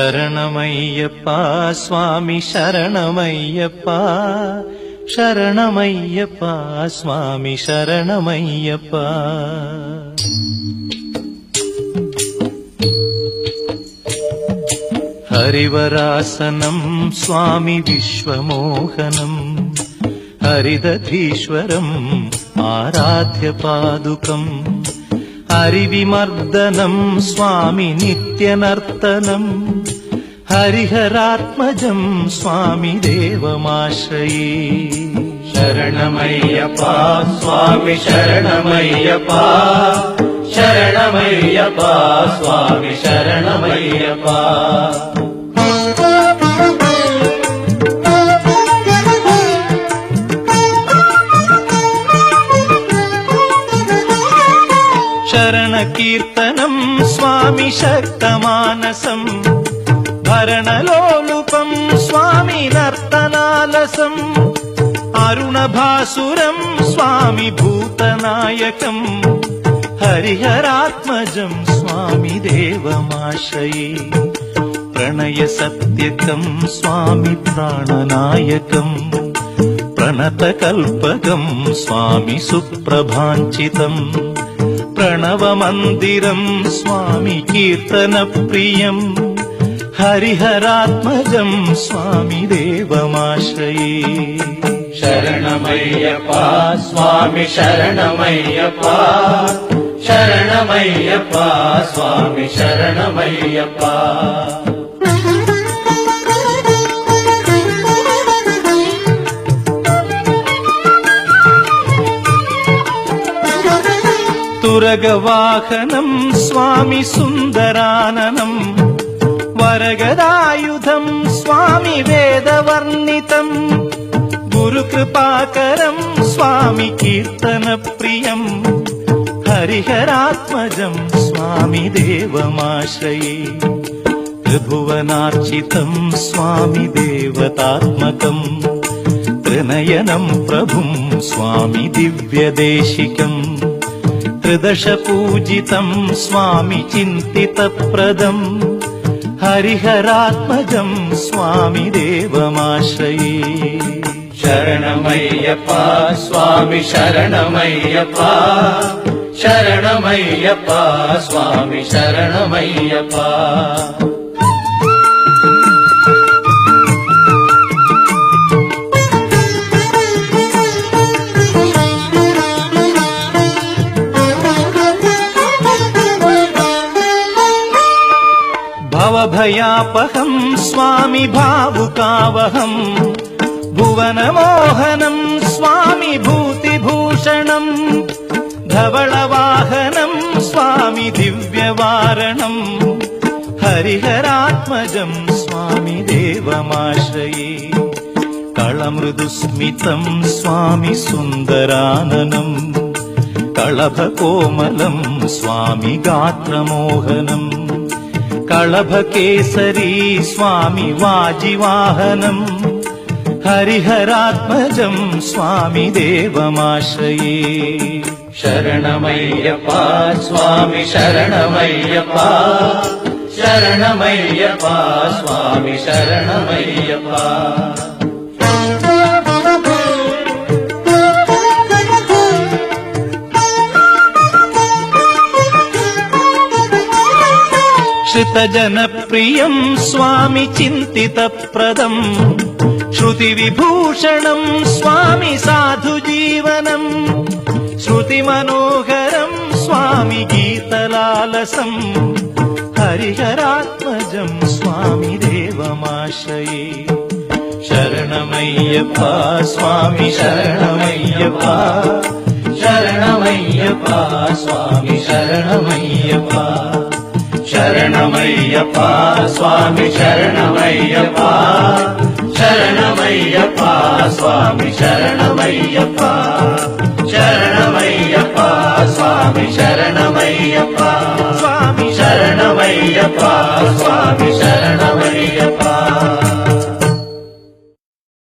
శరణమయ్యప్ప స్వామి శరణమయ్యప్ప శరణమయ్యప్ప స్వామి శరణమయ్యప్ప. హరివరాసనం స్వామి విశ్వమోహనం హరిదధీశ్వరం ఆరాధ్య పాదుకం హరివిమర్దనం స్వామి నిత్యనర్తనం హరిహరాత్మజం స్వామి దేవమాశ్రయే. శరణమయ్యప్ప స్వామి శరణమయ్యప్ప శరణమయ్యప్ప స్వామి శరణమయ్యప్ప. శరణ కీర్తనం స్వామి శక్తమానసం భరణలోలుపం స్వామి నర్తనాలసం అరుణభాసురం స్వామి భూతనాయకం హరిహరాత్మజం స్వామి దేవమాశ్రయే. ప్రణయ సత్యకం స్వామి ప్రాణనాయకం ప్రణతకల్పకం స్వామి సుప్రభాంచితం ప్రణవమందిరం స్వామి కీర్తన ప్రియం హరిహరాత్మజం స్వామి దేవమాశ్రయే. శరణమయ్యప్ప స్వామి శరణమయ్యప్ప శరణమయ్యప్ప స్వామి శరణమయ్యప్ప. తురగవాహనం స్వామి సుందరాననం వరగదాయుధం స్వామి వేదవర్ణితం గురుకృపాకరం స్వామి కీర్తన ప్రియం హరిహరాత్మజం స్వామి దేవమాశ్రయే. త్రిభువనార్చితం స్వామి దేవతాత్మకం త్రినయనం ప్రభుం స్వామి దివ్యదేశికం త్రిదశ పూజితం స్వామి చింతితప్రదం హరిహరాత్మజం స్వామి దేవమాశ్రయే. శరణమయ్యప్ప స్వామి శరణమయ్యప్ప శరణమయ్యప్ప స్వామి శరణమయ్యప్ప. భవభయాపహం స్వామి భావుకావహం భువనమోహనం స్వామి భూతిభూషణం ధవళవాహనం స్వామి దివ్యవారణం హరిహరాత్మజం స్వామి దేవమాశ్రయే. కళమృదుస్మితం స్వామి సుందరాననం కళభకోమలం స్వామి గాత్రమోహనం కళభకేసరీ స్వామి వాజివాహనం హరిహరాత్మజం స్వామి దేవమాశ్రయే. శరణమయ్యప్ప స్వామి శరణమయ్యప్ప శరణమయ్యప్ప స్వామి శరణమయ్యప్ప. శ్రుతజనప్రియం స్వామి చింతితప్రదం శృతివిభూషణం స్వామి సాధుజీవనం శృతిమనోహరం స్వామి గీతలాలసం హరిహరాత్మజం స్వామి దేవమాశ్రయే. శరణమయ్యప్ప స్వామి శరణమయ్యప్ప శరణమయ్యప్ప స్వామి శరణమయ్యప్ప. శరణమయ్యప్ప స్వామి శరణమయ్యప్ప శరణమయ్యప్ప స్వామి శరణమయ్యప్ప శరణమయ్యప్ప స్వామి శరణమయ్యప్ప స్వామి శరణమయ్యప్ప స్వామి శరణమయ్యప్ప.